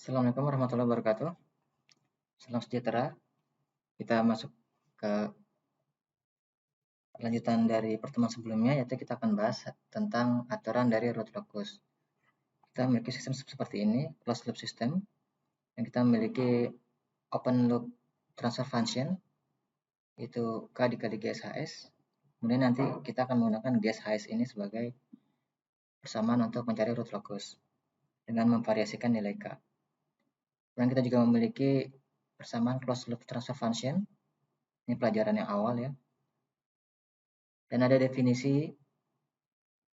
Assalamualaikum warahmatullahi wabarakatuh. Salam sejahtera. Kita masuk ke lanjutan dari pertemuan sebelumnya, yaitu kita akan bahas tentang aturan dari root locus. Kita memiliki sistem seperti ini, closed loop system, yang kita memiliki open loop transfer function, itu K dikali GSHS. Kemudian nanti kita akan menggunakan GSHS ini sebagai persamaan untuk mencari root locus dengan memvariasikan nilai K. Dan kita juga memiliki persamaan closed loop transfer function. Ini pelajaran yang awal ya. Dan ada definisi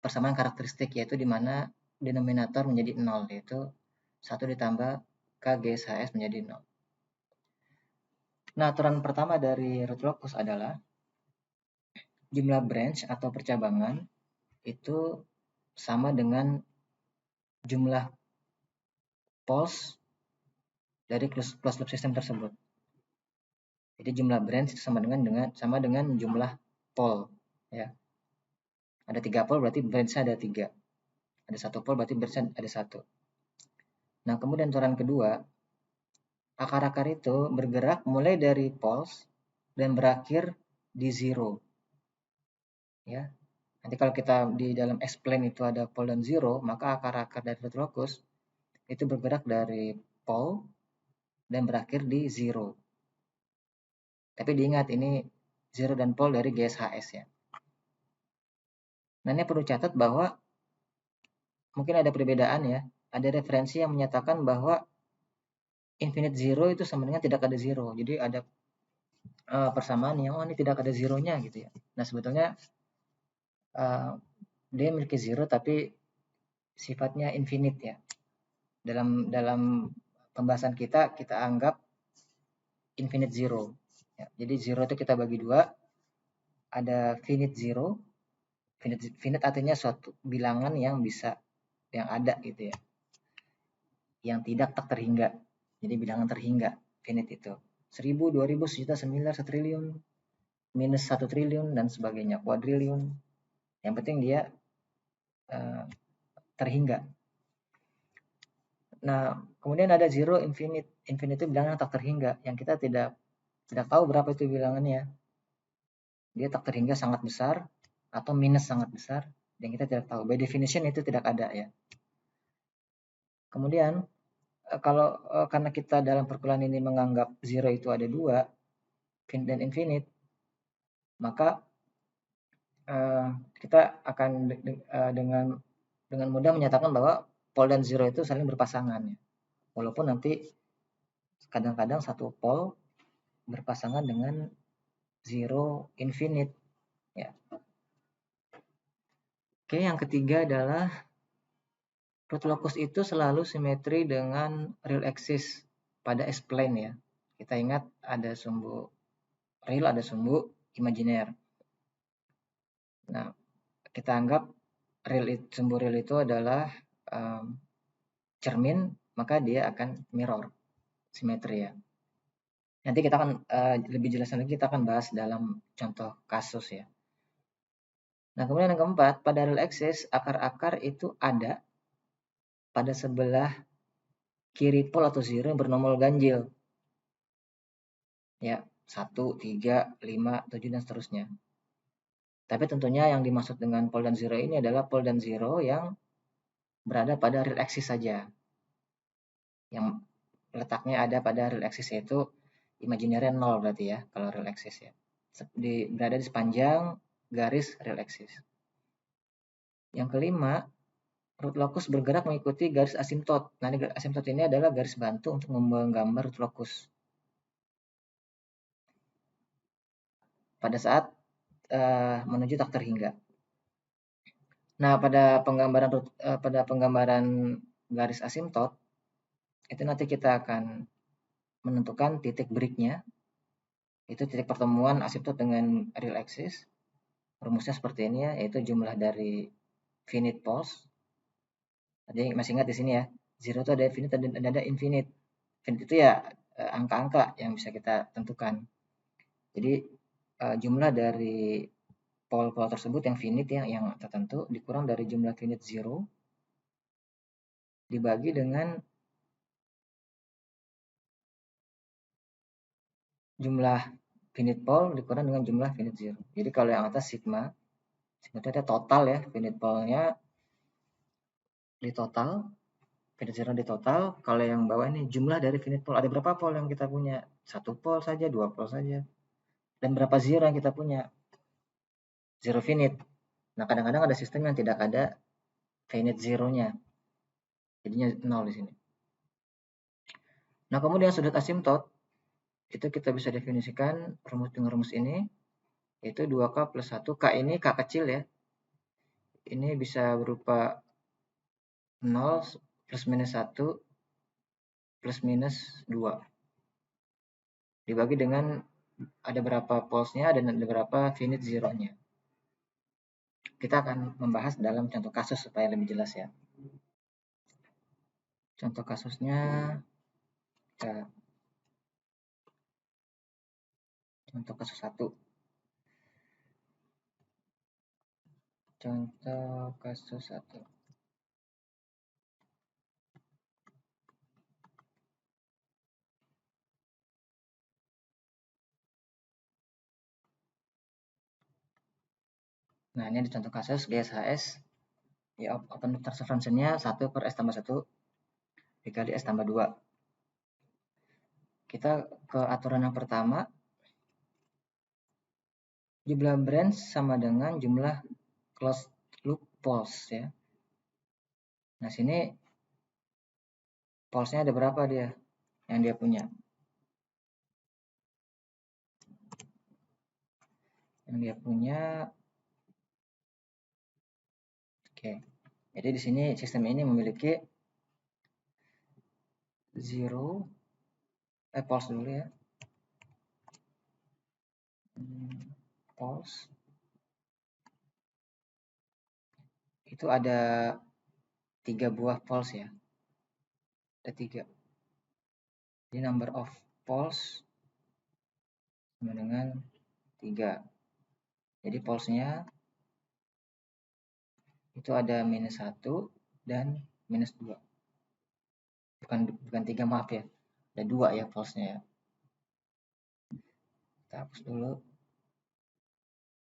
persamaan karakteristik, yaitu di mana denominator menjadi 0, yaitu 1 ditambah KGSHS menjadi 0. Nah, aturan pertama dari root locus adalah jumlah branch atau percabangan itu sama dengan jumlah poles dari closed loop system tersebut. Jadi jumlah branch itu sama dengan jumlah pole, ya. Ada 3 pole berarti branch ada 3. Ada 1 pole berarti branch ada 1. Nah, kemudian aturan kedua, akar-akar itu bergerak mulai dari poles dan berakhir di zero. Ya. Nanti kalau kita di dalam explain itu ada pole dan zero, maka akar-akar dari root locus itu bergerak dari pole dan berakhir di zero. Tapi diingat ini zero dan pole dari GSHS ya. Nah, ini perlu catat bahwa mungkin ada perbedaan ya. Ada referensi yang menyatakan bahwa infinite zero itu sama dengan tidak ada zero. Jadi ada persamaan yang ini tidak ada zeronya gitu ya. Nah, sebetulnya dia memiliki zero tapi sifatnya infinite ya. Dalam pembahasan kita anggap infinite zero. Ya, jadi zero itu kita bagi dua, ada finite zero. Finite artinya suatu bilangan yang ada gitu ya, yang tidak tak terhingga. Jadi bilangan terhingga, finite itu 1000, 2000, sejuta, semiliar, setriliun, minus 1 triliun dan sebagainya, kuadriliun. Yang penting dia terhingga. Nah, kemudian ada zero, infinite. Infinite itu bilangan tak terhingga, yang kita tidak tahu berapa itu bilangannya. Dia tak terhingga sangat besar atau minus sangat besar, yang kita tidak tahu. By definition itu tidak ada ya. Kemudian karena kita dalam perkuliahan ini menganggap zero itu ada dua, finite dan infinite, maka kita akan dengan mudah menyatakan bahwa pole dan zero itu saling berpasangan ya. Walaupun nanti kadang-kadang satu pole berpasangan dengan zero infinite ya. Oke, yang ketiga adalah root locus itu selalu simetri dengan real axis pada S-plane ya. Kita ingat ada sumbu real, ada sumbu imajiner. Nah, kita anggap sumbu real itu adalah cermin, maka dia akan mirror, simetri ya. Nanti kita akan lebih jelas lagi, kita akan bahas dalam contoh kasus ya. Nah, kemudian yang keempat, pada real axis akar-akar itu ada pada sebelah kiri pole atau zero yang bernomor ganjil. Ya, 1, 3, 5, 7 dan seterusnya. Tapi tentunya yang dimaksud dengan pole dan zero ini adalah pole dan zero yang berada pada real axis saja. Yang letaknya ada pada real axis, yaitu imaginary 0 berarti ya, kalau real axis ya. Berada di sepanjang garis real axis. Yang kelima, root locus bergerak mengikuti garis asimtot. Nah, garis asimtot ini adalah garis bantu untuk menggambar root locus. Pada saat menuju tak terhingga. Nah, pada penggambaran garis asimtot itu nanti kita akan menentukan titik break-nya. Itu titik pertemuan asimtot dengan real axis. Rumusnya seperti ini ya, yaitu jumlah dari finite poles. Jadi masih ingat di sini ya, zero itu ada finite dan ada infinite. Infinite itu ya angka-angka yang bisa kita tentukan. Jadi jumlah dari pole-pole tersebut yang finite yang tertentu dikurang dari jumlah finite zero dibagi dengan jumlah finite pole dikurang dengan jumlah finite zero. Jadi kalau yang atas sigma itu ada total ya, finite pole-nya di total, finite zero di total. Kalau yang bawah ini jumlah dari finite pole, ada berapa pole yang kita punya? Satu pole saja, dua pole saja. Dan berapa zero yang kita punya? Zero finite. Nah, kadang-kadang ada sistem yang tidak ada finite zero-nya. Jadinya 0 di sini. Nah, kemudian sudut asimtot itu kita bisa definisikan rumus dengan rumus ini, yaitu 2K plus 1. K ini K kecil ya. Ini bisa berupa 0 plus minus 1 plus minus 2. Dibagi dengan ada berapa polesnya dan ada berapa finite zero-nya. Kita akan membahas dalam contoh kasus supaya lebih jelas ya. Contoh kasusnya, contoh kasus 1. Contoh kasus 1. Nah, ini ada contoh kasus GSHS. Ya, open transfer function-nya 1 per S tambah 1 dikali S tambah 2. Kita ke aturan yang pertama. Jumlah branch sama dengan jumlah closed loop poles ya. Nah, sini polesnya ada berapa dia yang dia punya? Yang dia punya, oke. Jadi di sini sistem ini memiliki poles dulu ya. Poles itu ada 3 buah poles ya. Ada 3. Jadi number of poles sama dengan 3. Jadi polesnya itu ada minus 1 dan minus 2. Bukan 3, maaf ya. Ada 2 ya polesnya ya. Kita hapus dulu.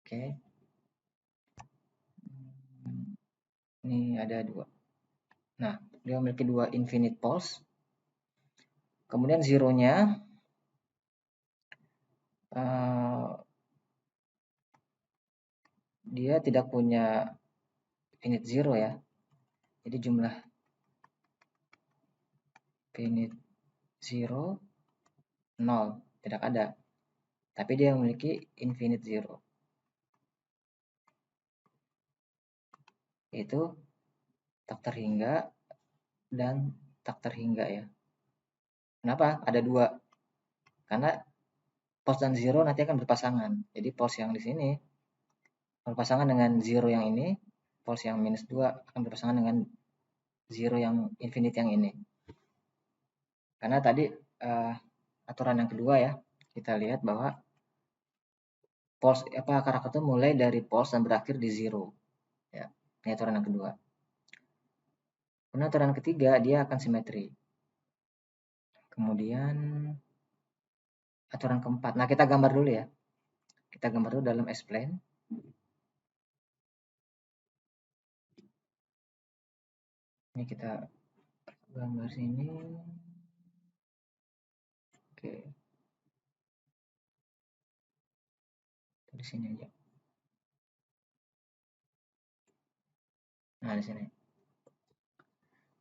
Oke. Ini ada 2. Nah, dia memiliki 2 infinite poles. Kemudian zero-nya dia tidak punya finite zero ya. Jadi jumlah finite zero 0, tidak ada. Tapi dia memiliki infinite zero. Yaitu tak terhingga dan tak terhingga ya. Kenapa? Ada 2. Karena pos dan zero nanti akan berpasangan. Jadi pos yang di sini berpasangan dengan zero yang ini, pos yang minus 2 akan berpasangan dengan zero yang infinite yang ini. Karena tadi aturan yang kedua ya, kita lihat bahwa karakter itu mulai dari pos dan berakhir di zero. Ya, ini aturan yang kedua. Kemudian aturan ketiga, dia akan simetri. Kemudian aturan keempat. Nah, kita gambar dulu ya. Kita gambar dulu dalam S-plane. Ini kita gambar sini. Oke. Di sini aja. Nah, di sini.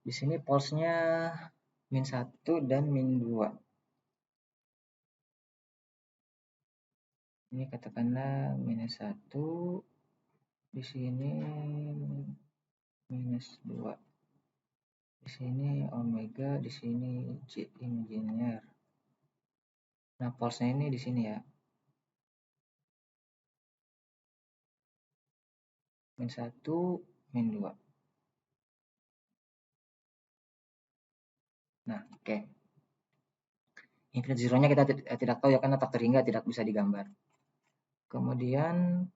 Di sini polesnya min 1 dan min 2. Ini katakanlah minus 1. Di sini minus 2. Di sini omega, di sini J imaginer. Nah, polesnya ini di sini ya. Min 1, min 2. Nah, oke. Infinite zero-nya kita tidak tahu ya, karena tak terhingga tidak bisa digambar. Kemudian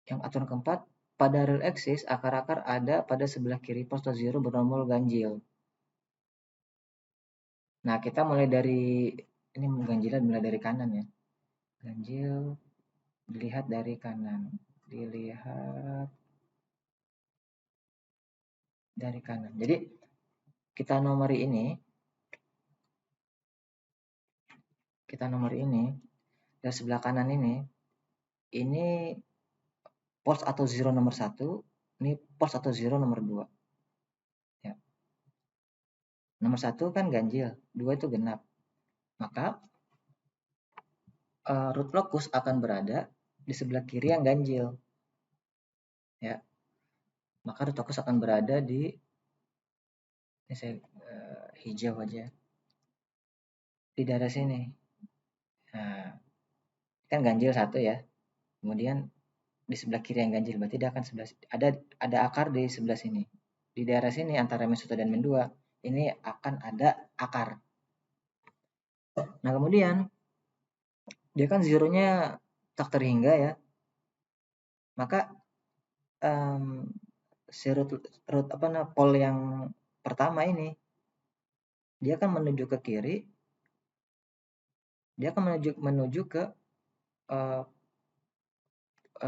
yang aturan keempat, pada real axis akar-akar ada pada sebelah kiri pos atau zero bernomor ganjil. Nah, kita mulai dari ini ganjilnya dimulai dari kanan ya. Ganjil dilihat dari kanan. Dilihat dari kanan. Jadi kita nomori ini dari sebelah kanan ini false atau zero nomor 1, ini false atau zero nomor 2. Ya. Nomor 1 kan ganjil, 2 itu genap. Maka root locus akan berada di sebelah kiri yang ganjil. Ya. Maka root locus akan berada di, ini saya hijau aja, di daerah sini. Nah, kan ganjil 1 ya. Kemudian di sebelah kiri yang ganjil, berarti dia akan ada akar di sebelah sini. Di daerah sini antara min 1 dan min 2 ini akan ada akar. Nah, kemudian dia kan zeronya tak terhingga ya. Maka pol yang pertama ini dia akan menuju ke kiri. Dia akan menuju ke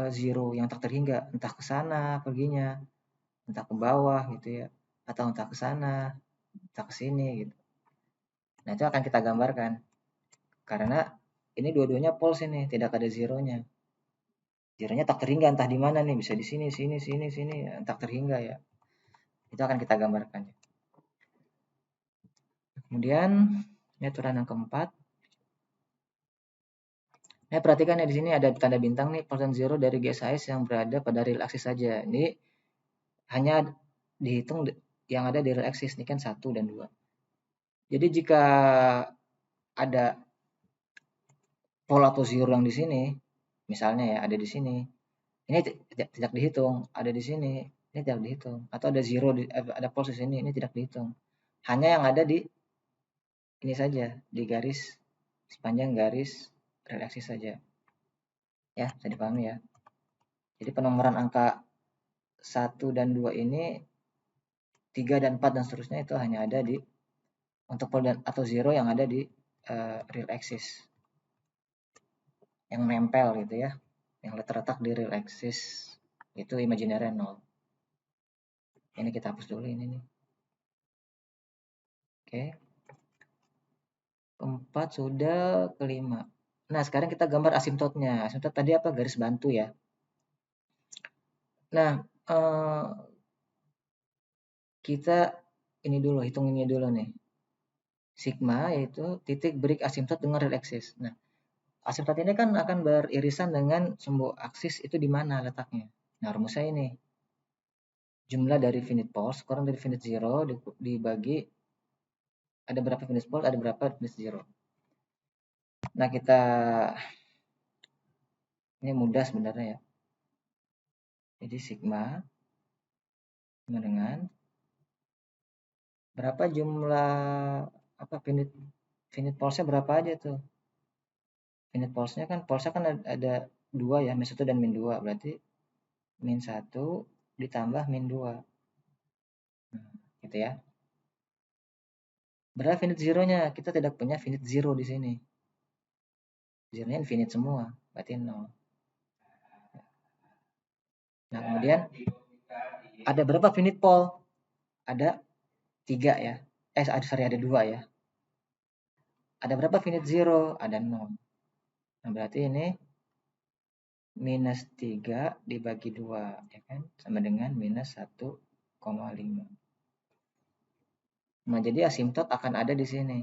zero yang tak terhingga, entah ke sana perginya, entah ke bawah gitu ya, atau entah ke sana, entah ke sini gitu. Nah, itu akan kita gambarkan. Karena ini dua-duanya false ini, tidak ada zeronya. Zeronya tak terhingga entah di mana nih, bisa di sini, tak terhingga ya. Itu akan kita gambarkan. Kemudian ini aturan yang keempat. Nah, perhatikan ya di sini ada tanda bintang nih, persen zero dari GSIS yang berada pada real axis saja. Ini hanya dihitung yang ada di real axis, ini kan 1 dan 2. Jadi jika ada pol atau zero yang di sini, misalnya ya ada di sini, ini tidak dihitung. Ada di sini, ini tidak dihitung. Atau ada zero, ada pol di sini, ini tidak dihitung. Hanya yang ada di ini saja, di garis, sepanjang garis real axis saja. Ya, bisa dipahami ya. Jadi penomoran angka 1 dan 2 ini, 3 dan 4 dan seterusnya itu hanya ada di untuk pol atau zero yang ada di real axis. Yang nempel gitu ya. Yang terletak di real axis itu imaginary 0. Ini kita hapus dulu ini nih. Oke. Keempat sudah, kelima. Nah, sekarang kita gambar asimptotnya. Asimptot tadi apa? Garis bantu ya. Nah, kita ini dulu, hitung ini dulu nih. Sigma yaitu titik break asimptot dengan real axis. Nah, asimptot ini kan akan beririsan dengan sumbu aksis itu di mana letaknya. Nah, rumusnya ini. Jumlah dari finite poles kurang dari finite zero dibagi ada berapa finite poles, ada berapa finite zero. Nah, ini mudah sebenarnya ya. Jadi sigma sama dengan berapa jumlah finite polesnya berapa aja tuh. Finite polesnya kan ada 2 ya, min 1 dan min 2. Berarti min 1 ditambah min 2. Nah, gitu ya. Berapa finite zero-nya? Kita tidak punya finite zero di sini. Zero-nya infinite semua, berarti 0. Nah, kemudian ada berapa finite pole? Ada 3 ya. Ada 2 ya. Ada berapa finite zero? Ada 0. Nah, berarti ini minus 3 dibagi 2, ya kan? Sama dengan minus 1,5. Nah, jadi asimptot akan ada di sini.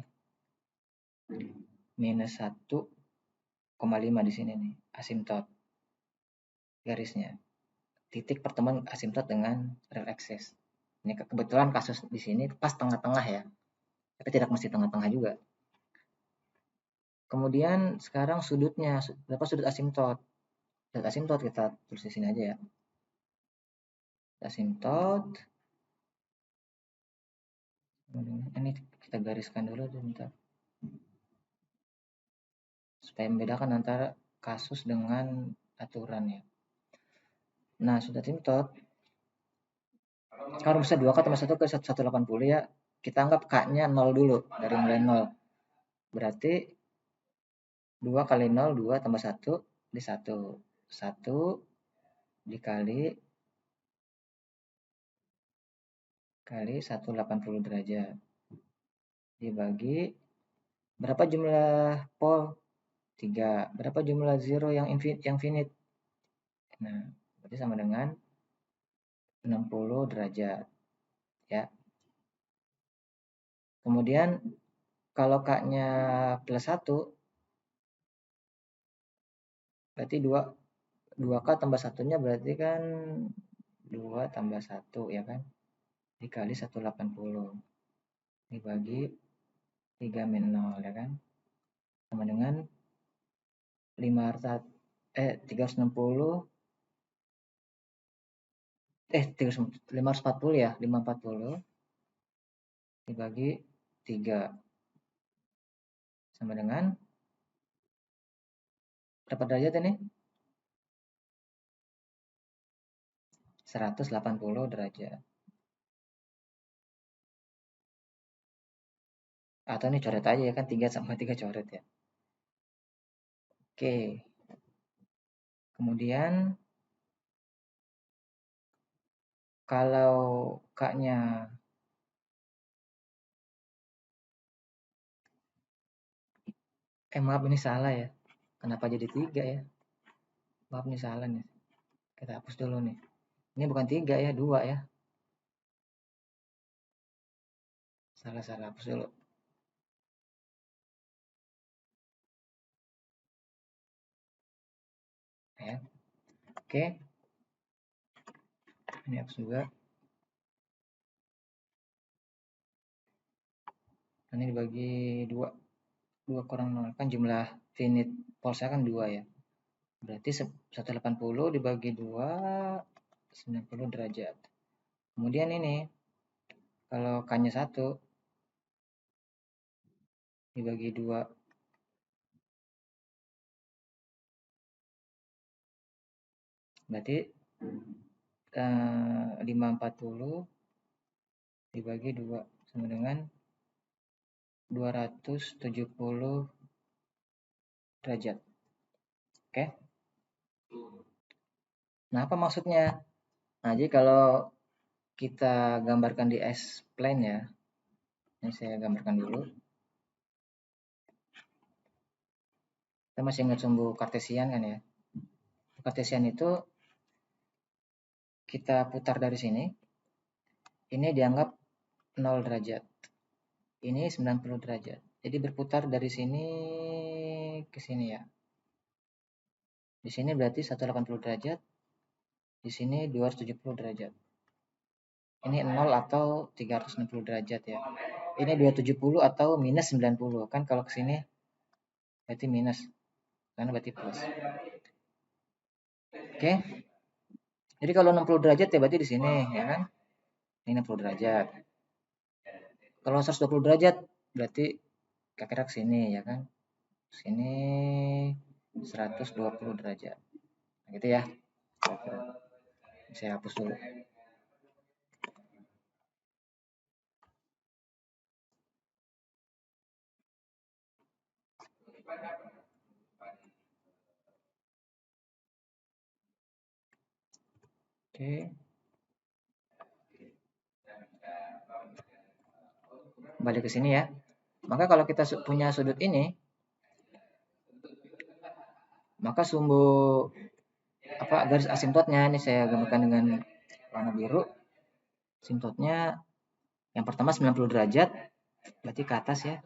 Minus 1,5 di sini nih, asimptot. Garisnya. Titik pertemuan asimptot dengan real axis. Ini kebetulan kasus di sini pas tengah-tengah ya. Tapi tidak mesti tengah-tengah juga. Kemudian sekarang sudutnya, berapa sudut asimptot? Sudut asimptot kita tulis di sini aja ya. Asimptot. Ini kita gariskan dulu bentar. Supaya membedakan antara kasus dengan aturan ya. Nah, sudut asimptot. Kalau rumusnya 2K tambah 1 ke 180 ya. Kita anggap K-nya 0 dulu. Dari mulai 0. Berarti 2 kali 0, 2 tambah 1, di 1. 1 dikali 180 derajat. Dibagi, berapa jumlah pol? 3. Berapa jumlah zero yang finite? Nah, berarti sama dengan 60 derajat. Ya. Kemudian, kalau K-nya plus 1, berarti 2K tambah 1-nya berarti kan 2 tambah 1, ya kan? Dikali 180. Dibagi 3 min 0, ya kan? Sama dengan 360, 540 ya, 540 dibagi 3 sama dengan berapa derajat ini? 180 derajat. Atau ini coret aja ya kan, 3 sama 3 coret ya. Oke. Kemudian kalau K-nya maaf ini salah ya. Kenapa jadi 3 ya? Maaf ini salah nih. Kita hapus dulu nih. Ini bukan 3 ya, 2 ya. Salah hapus dulu. Ya. Oke. Ini hapus juga. Ini dibagi 2. 2 kurang 0 kan jumlah finite pulsa kan 2 ya. Berarti 180 dibagi 2, 90 derajat. Kemudian ini, kalau K-nya 1, dibagi 2. Berarti 540 dibagi 2 sama dengan 270 derajat. Oke. Nah, apa maksudnya? Nah, jadi kalau kita gambarkan di S-plane ya. Ini saya gambarkan dulu. Kita masih ingat sumbu kartesian kan ya. Kartesian itu kita putar dari sini. Ini dianggap 0 derajat. Ini 90 derajat. Jadi berputar dari sini ke sini ya. Di sini berarti 180 derajat. Di sini 270 derajat. Ini 0 atau 360 derajat ya. Ini 270 atau minus 90. Kan kalau ke sini berarti minus. Karena berarti plus. Oke. Jadi kalau 60 derajat ya berarti di sini ya kan. Ini 60 derajat. Kalau 120 derajat berarti kira-kira ke sini ya kan. Sini 120 derajat. Nah, gitu ya. Saya hapus dulu. Oke. Balik ke sini ya. Maka kalau kita punya sudut ini, maka sumbu garis asimptotnya ini saya gambarkan dengan warna biru. Asimptotnya yang pertama 90 derajat, berarti ke atas ya.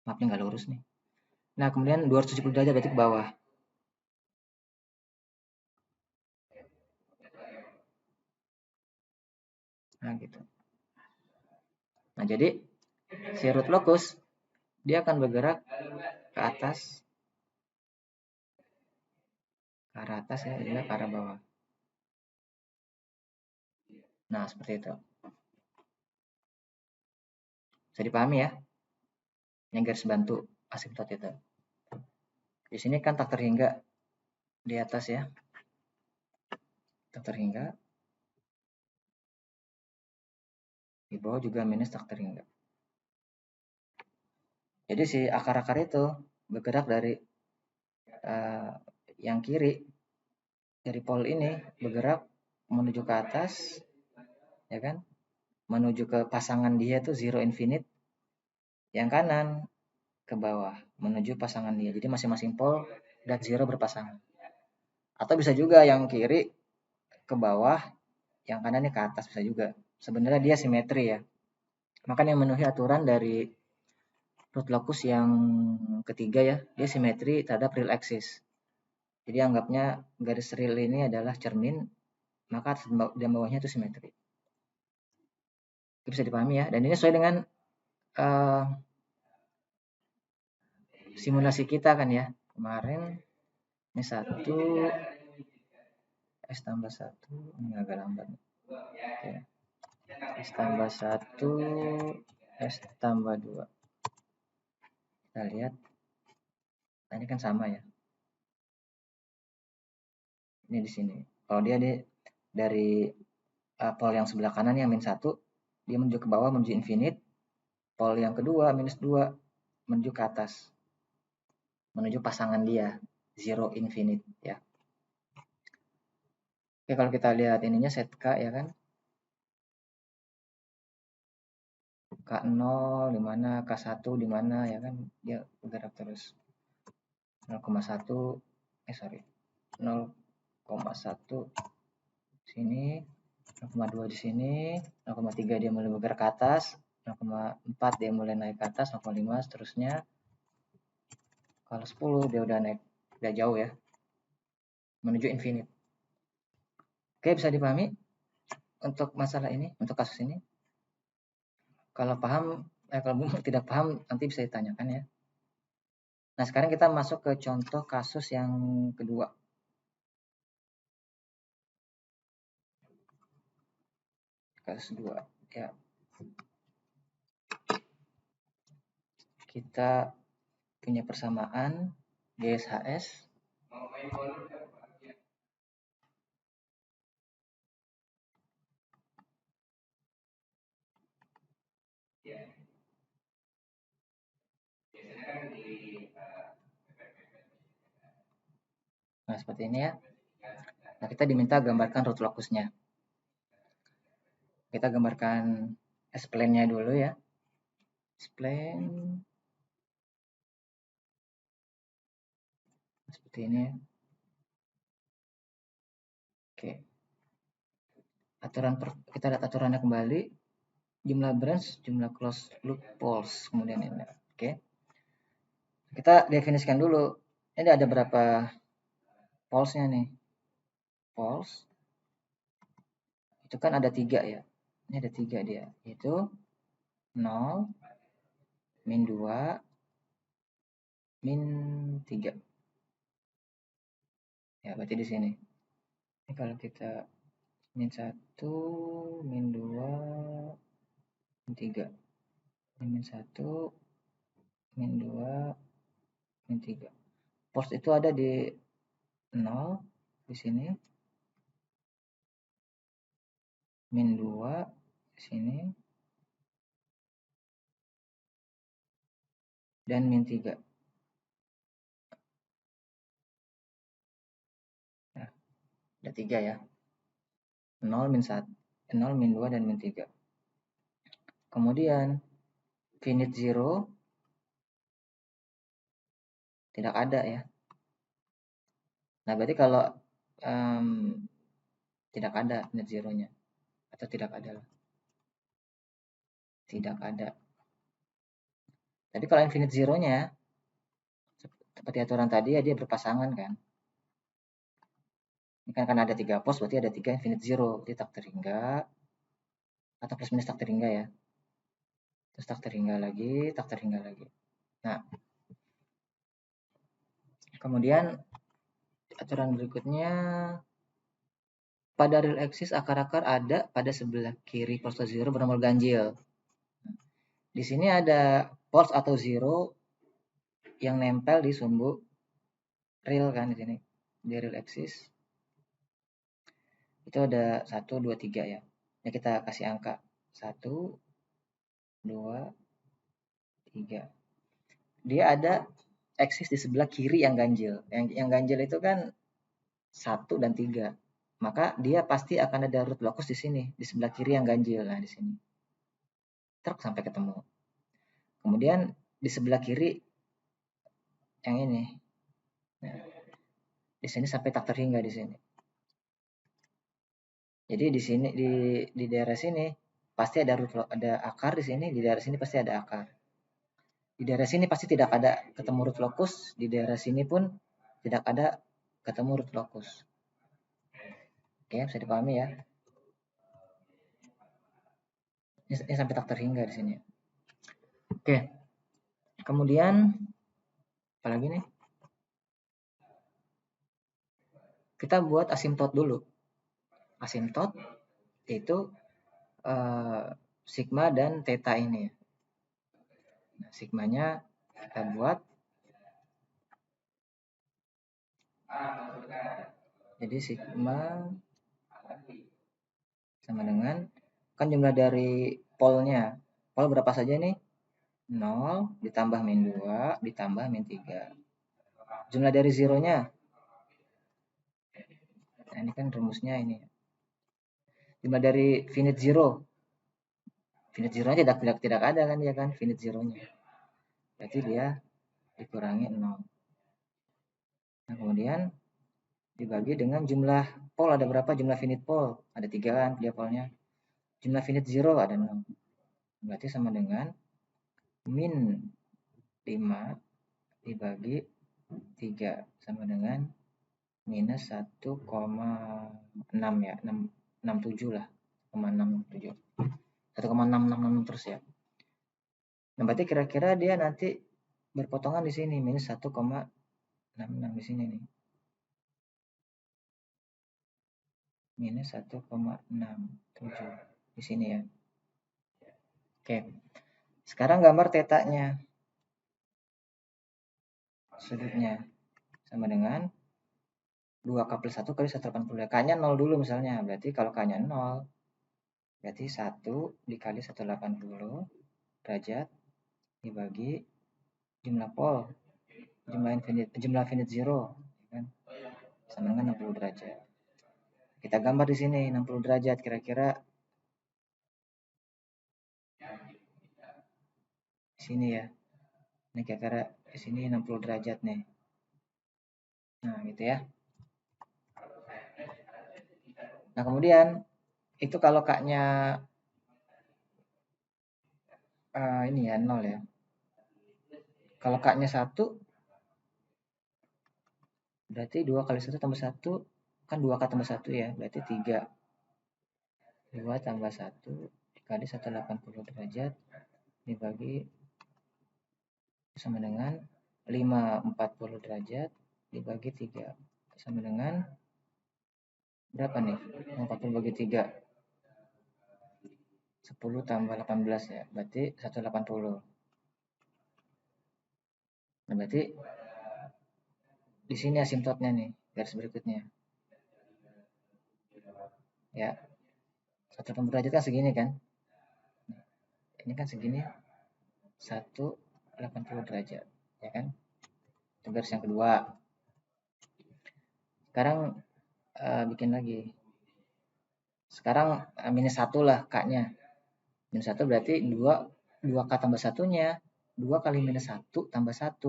Maaf ini nggak lurus nih. Nah, kemudian 270 derajat berarti ke bawah. Nah, gitu. Nah, jadi si root locus dia akan bergerak ke atas, ke arah atas ya, juga ke arah bawah. Nah, seperti itu. Bisa dipahami ya? Yang garis bantu asimptot itu. Di sini kan tak terhingga di atas ya. Tak terhingga. Di bawah juga minus tak terhingga. Jadi si akar-akar itu bergerak dari yang kiri, dari pol ini bergerak menuju ke atas, ya kan? Menuju ke pasangan dia tuh zero infinite. Yang kanan ke bawah menuju pasangan dia. Jadi masing-masing pol dan zero berpasangan. Atau bisa juga yang kiri ke bawah, yang kanannya ke atas bisa juga. Sebenarnya dia simetri ya. Makanya memenuhi aturan dari root locus yang ketiga ya, dia simetri terhadap real axis. Jadi anggapnya garis real ini adalah cermin, maka atas dan bawahnya itu simetri. Itu bisa dipahami ya. Dan ini sesuai dengan uh, simulasi kita kan ya. Kemarin ini 1 S tambah 1, ini agak lambat. Oke. S tambah 1, S tambah 2. Kita lihat. Nah, ini kan sama ya. Ini di sini. Kalau dia dari pol yang sebelah kanan yang min 1, dia menuju ke bawah menuju infinite. Pol yang kedua minus 2 menuju ke atas. Menuju pasangan dia, zero infinite ya. Oke, kalau kita lihat ininya set K ya kan. K0 di mana, K1 di mana ya kan, dia bergerak terus. 0,1 sorry. 0,1 sini, 0,2 di sini, 0,3 dia mulai bergerak ke atas, 0,4 dia mulai naik ke atas, 0,5 seterusnya. Kalau 10 dia udah naik, udah jauh ya, menuju infinite. Oke, bisa dipahami untuk masalah ini, untuk kasus ini? Kalau paham, kalau tidak paham nanti bisa ditanyakan ya. Nah, sekarang kita masuk ke contoh kasus yang kedua. Kasus 2 ya. Kita punya persamaan GSHS nah seperti ini ya. Nah, kita diminta gambarkan root locusnya. Kita gambarkan S-plane-nya dulu ya. S-plane seperti ini ya. Oke. Kita lihat aturannya kembali. Jumlah branch, jumlah closed loop poles, kemudian ini. Oke. Kita definisikan dulu. Ini ada berapa polesnya nih? Poles itu kan ada 3 ya. Ini ada 3 dia. Itu 0, min 2, min 3. Ya, berarti di sini. Ini kalau kita min 1, min 2, min 3. Ini min 1, min 2, min 3. Poles itu ada di 0 di sini. Min 2 di sini. Dan min 3. Nah, ada 3 ya. 0, min 1, 0, min 2, dan min 3. Kemudian finite zero tidak ada ya. Nah, berarti kalau tidak ada finite zero-nya atau tidak ada lah. Tidak ada. Tapi kalau infinite zero-nya seperti aturan tadi ya dia berpasangan kan. Ini kan ada 3 pos berarti ada 3 infinite zero. Jadi tak terhingga atau plus minus tak terhingga ya. Terus tak terhingga lagi, tak terhingga lagi. Nah, kemudian aturan berikutnya pada real axis akar-akar ada pada sebelah kiri pos zero bernomor ganjil. Di sini ada pos atau zero yang nempel di sumbu real kan di sini. Di real axis. Itu ada 1, 2, 3 ya. Ini kita kasih angka 1, 2, 3. dia ada eksis di sebelah kiri yang ganjil. Yang ganjil itu kan 1 dan 3. Maka dia pasti akan ada root locus di sini, di sebelah kiri yang ganjil. Nah, di sini. Truk sampai ketemu. Kemudian di sebelah kiri yang ini. Nah, di sini sampai tak terhingga di sini. Jadi di sini di daerah sini pasti ada root, ada akar di sini, di daerah sini pasti ada akar. Di daerah sini pasti tidak ada ketemu root locus, di daerah sini pun tidak ada ketemu root locus. Oke, bisa dipahami ya. Ini sampai tak terhingga di sini. Oke. Kemudian apalagi nih? Kita buat asimtot dulu. Asimtot itu sigma dan theta ini. Nah, sigmanya kita buat. Jadi sigma sama dengan kan jumlah dari polnya. Pol berapa saja nih? 0 ditambah min 2 ditambah min 3. Jumlah dari zeronya. Nah, ini kan rumusnya ini. Jumlah dari finite zero. Finite zero-nya tidak ada kan ya kan finite zero-nya. Berarti dia dikurangi 0. Nah, kemudian dibagi dengan jumlah pol ada berapa? Jumlah finite pol ada 3 kan dia polnya. Jumlah finite zero ada 0. Berarti sama dengan min 5 dibagi 3 sama dengan minus 1,6 ya, 67 lah, 1,67. 1,666 terus ya. Nah, berarti kira-kira dia nanti berpotongan di sini minus 1,66 di sini nih. Minus 1,67 di sini ya. Oke. Sekarang gambar tetanya. Sudutnya sama dengan 2K plus 1 kali 180. K-nya 0 dulu misalnya. Berarti kalau K-nya 0, berarti 1 dikali 180 derajat dibagi jumlah pol, jumlah finite zero, kan? Sama dengan 60 derajat. Kita gambar di sini 60 derajat kira-kira di sini ya. Ini kira-kira di sini 60 derajat nih. Nah, gitu ya. Nah, kemudian itu kalau K-nya ini ya 0 ya. Kalau K-nya 1 berarti 2 kali 1 tambah 1 kan 2K tambah 1 ya, berarti 3. 2 tambah 1 dikali 180 derajat dibagi sama dengan 540 derajat dibagi 3 sama dengan berapa nih? 40 bagi 3. 10 tambah 18 ya, berarti 180. Nah, berarti di sini asimtotnya nih, garis berikutnya. Ya. 180 derajat kan segini kan? Ini kan segini 180 derajat, ya kan? Itu garis yang kedua. Sekarang bikin lagi. Sekarang minus 1 lah K-nya. Minus 1 berarti 2K tambah 1-nya. 2 kali minus 1 tambah 1.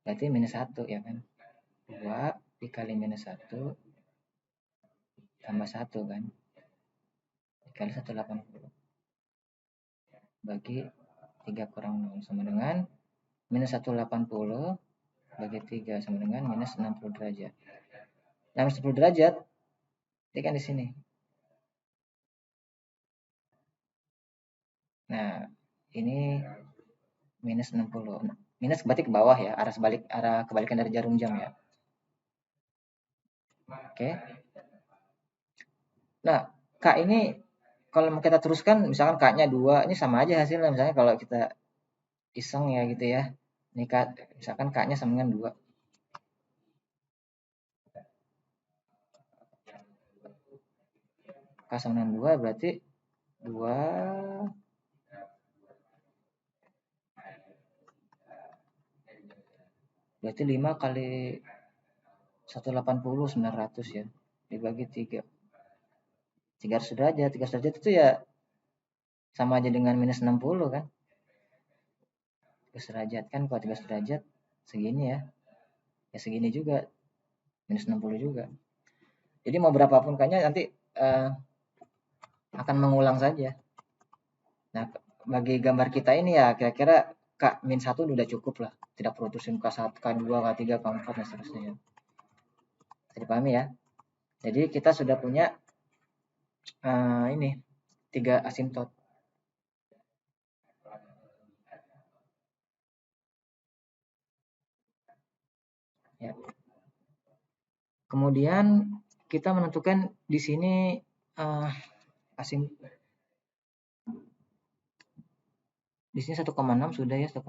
Berarti minus 1 ya kan. 2 dikali minus 1 tambah 1 kan. Dikali 180. Bagi 3 kurang 0 sama dengan minus 180 bagi 3 sama dengan minus 60 derajat. Nah, minus 10 derajat ini kan di sini. Nah, ini minus 60. Minus berarti ke bawah ya, arah kebalikan dari jarum jam ya. Oke. Nah, K ini kalau kita teruskan misalkan K-nya 2, ini sama aja hasilnya. Misalnya kalau kita iseng ya gitu ya. Ini K, misalkan K-nya sama dengan 2. K sama dengan 2 berarti 2 Berarti 5 kali 180, 900 ya. Dibagi 3. 300 derajat. 300 derajat itu ya sama aja dengan minus 60 kan. 300 derajat kan, kalau 300 derajat segini ya. Ya segini juga. Minus 60 juga. Jadi mau berapapun kayaknya nanti akan mengulang saja. Nah, bagi gambar kita ini ya kira-kira K-1 udah cukup lah. Tidak perlu terusin K1, K2, K3, K4 dan seterusnya. Bisa dipahami ya. Jadi kita sudah punya ini 3 asimtot. Ya. Kemudian kita menentukan di sini di sini 1,6 sudah ya, 1,6.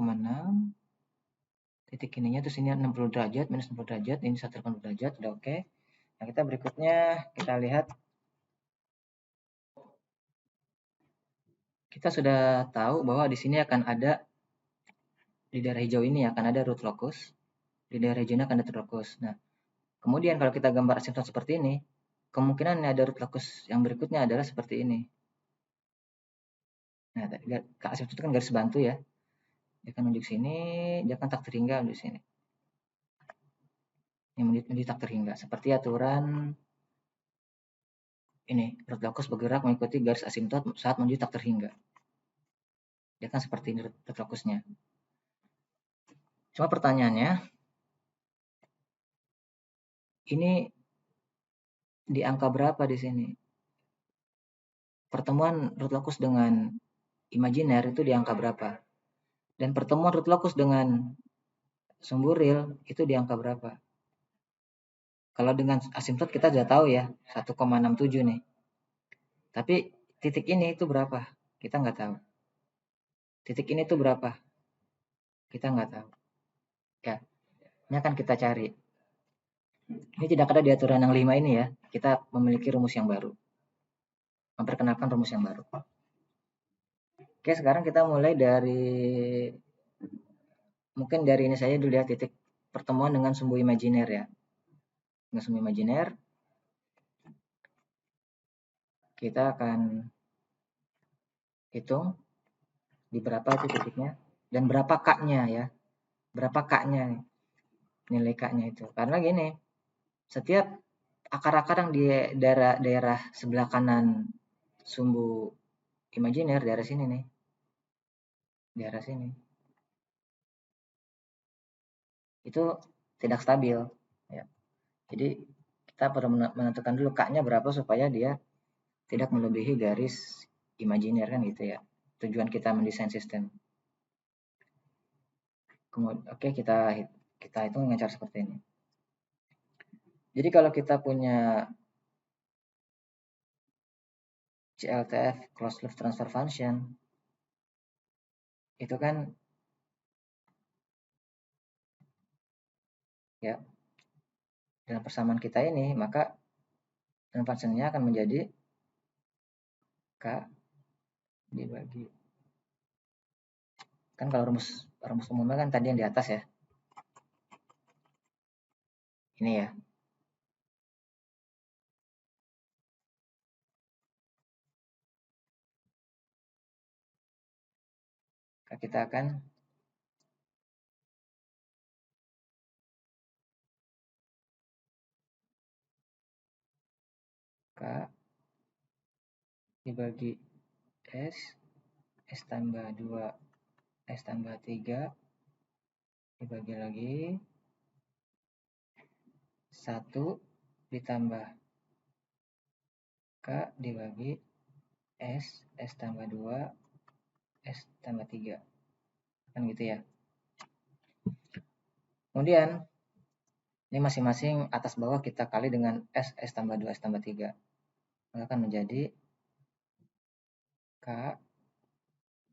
Titik ininya terus ini 60 derajat, minus 60 derajat, ini 180 derajat, udah oke. Nah, kita berikutnya kita lihat, kita sudah tahu bahwa di sini akan ada, di daerah hijau ini akan ada root locus, di daerah hijau ini akan ada root locus. Nah, kemudian kalau kita gambar asimtot seperti ini, kemungkinan ada root locus yang berikutnya adalah seperti ini. Nah, asimtot itu kan garis bantu ya. Dia akan menunjuk sini, dia akan tak terhingga di sini. Ini menuju tak terhingga. Seperti aturan ini, root locus bergerak mengikuti garis asimtot saat menuju tak terhingga. Dia kan seperti ini root locusnya. Cuma pertanyaannya, ini di angka berapa di sini? Pertemuan root locus dengan imajiner itu di angka berapa? Dan pertemuan root locus dengan sumbu real itu di angka berapa? Kalau dengan asimtot kita sudah tahu ya, 1,67 nih. Tapi titik ini itu berapa? Kita nggak tahu. Titik ini itu berapa? Kita nggak tahu. Ya, ini akan kita cari. Ini tidak ada di aturan yang 5 ini ya. Kita memiliki rumus yang baru. Memperkenalkan rumus yang baru. Oke, sekarang kita mulai dari, mungkin dari ini saja dulu ya, titik pertemuan dengan sumbu imajiner ya. Dengan sumbu imajiner, kita akan hitung di berapa itu titiknya dan berapa K-nya ya. Berapa K-nya, nilai K-nya itu. Karena gini, setiap akar-akar yang di daerah sebelah kanan sumbu imajiner, daerah sini nih. Daerah sini. Itu tidak stabil ya. Jadi kita perlu menentukan dulu K-nya berapa supaya dia tidak melebihi garis imajiner kan gitu ya. Tujuan kita mendesain sistem. Kemudian oke, kita hitung dengan cara seperti ini. Jadi kalau kita punya CLTF closed loop transfer function itu kan ya dalam persamaan kita ini, maka transfer functionnya akan menjadi K dibagi, kan kalau rumus umumnya kan tadi yang di atas ya, ini ya. Kita akan K dibagi S tambah 2, S tambah 3, dibagi lagi 1 ditambah K dibagi S tambah 2, S tambah 3. Kan gitu ya. Kemudian, ini masing-masing atas bawah kita kali dengan S tambah 2, S tambah 3. Maka akan menjadi K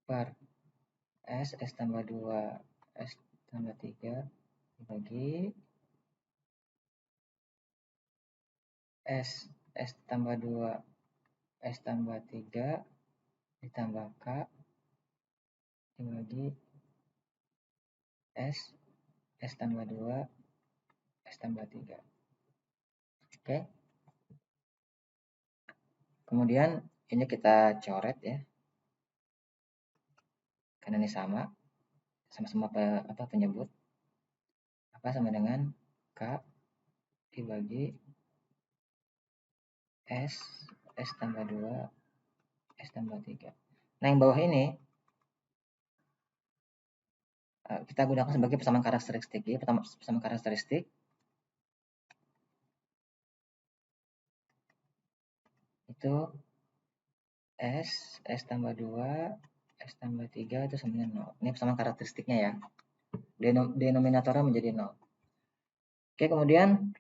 per S tambah 2, S tambah 3 dibagi S tambah 2, S tambah 3 ditambah K dibagi S S tambah 2, S tambah 3. Oke. Kemudian ini kita coret ya. Karena ini sama-sama penyebut. Apa sama dengan K dibagi S, S tambah 2, S tambah 3. Nah, yang bawah ini kita gunakan sebagai persamaan karakteristik. Ya. Persamaan karakteristik itu S tambah 2, S tambah 3 itu sama dengan 0. Ini persamaan karakteristiknya ya. Denominatornya menjadi 0. Oke, kemudian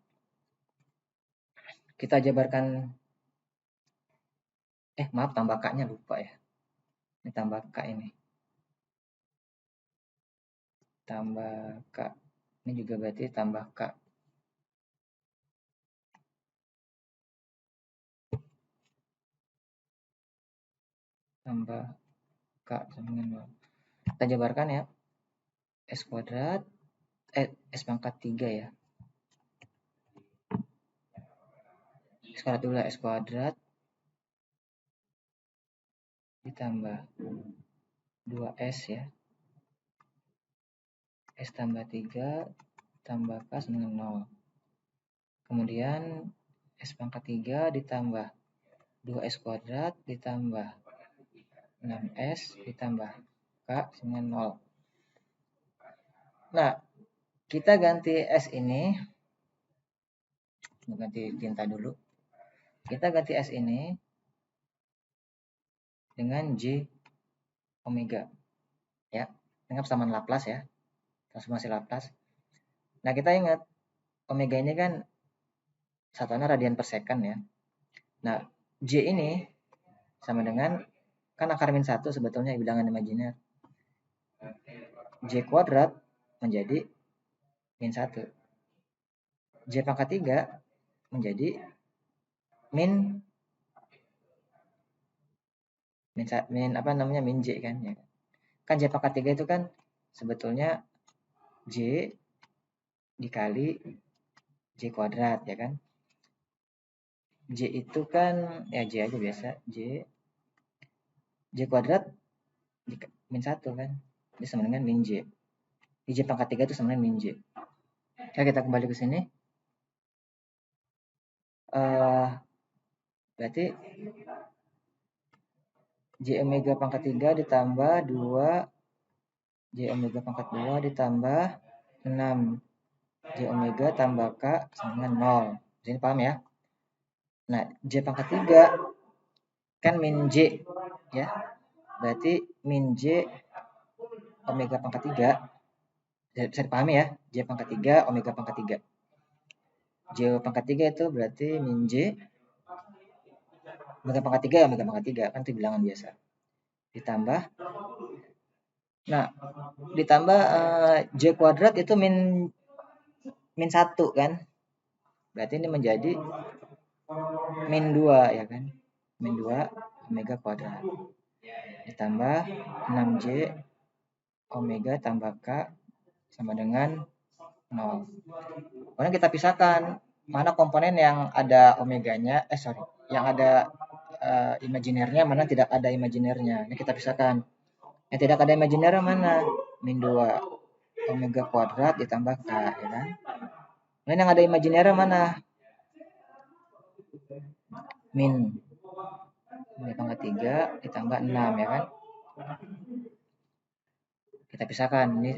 kita jabarkan, maaf, tambah K-nya lupa ya. Ini tambah K ini. Tambah K. Ini juga berarti tambah K. Tambah K sama dengan 0. Kita jabarkan ya. S kuadrat, S pangkat 3 ya. S kuadrat dulu S kuadrat ditambah 2S ya. S tambah 3 tambah K sama dengan 0. Kemudian S pangkat 3 ditambah 2S kuadrat ditambah 6S ditambah K sama dengan 0. Nah, kita ganti S ini, ganti tinta dulu. Kita ganti S ini dengan J omega ya, dengan persamaan Laplace ya, transformasi Laplace. Nah, kita ingat omega ini kan satuannya radian per second ya. Nah, J ini sama dengan, kan akar min 1 sebetulnya bilangan imajiner. J kuadrat menjadi min 1. J pangkat 3 menjadi min J kan ya. Kan J pangkat 3 itu kan sebetulnya J dikali J kuadrat ya kan. J itu kan ya J aja biasa, J kuadrat min 1 kan. Ini sama dengan min J. Di J pangkat 3 itu sama dengan min J. Oke, kita kembali ke sini. Berarti J omega pangkat 3 ditambah 2 J omega pangkat 2 ditambah 6 J omega tambah K sama dengan 0. Di sini paham ya? Nah, J pangkat 3 kan min J ya. Berarti min J omega pangkat 3. Bisa dipahami ya? J pangkat 3 omega pangkat 3. J pangkat 3 itu berarti min J omega pangkat 3 omega pangkat 3. Kan itu bilangan biasa. Ditambah, nah, ditambah J kuadrat itu min 1 kan. Berarti ini menjadi min 2 ya kan. Min 2 omega kuadrat. Ditambah 6J omega tambah K sama dengan 0. Kemudian kita pisahkan mana komponen yang ada omeganya, yang ada imajinernya, mana tidak ada imajinernya. Ini kita pisahkan. Yang tidak ada imajinernya mana? Min 2 omega kuadrat ditambah K ya kan. Kemudian yang ada imajinernya mana? Min pangkat 3 ditambah 6 ya kan. Kita pisahkan ini.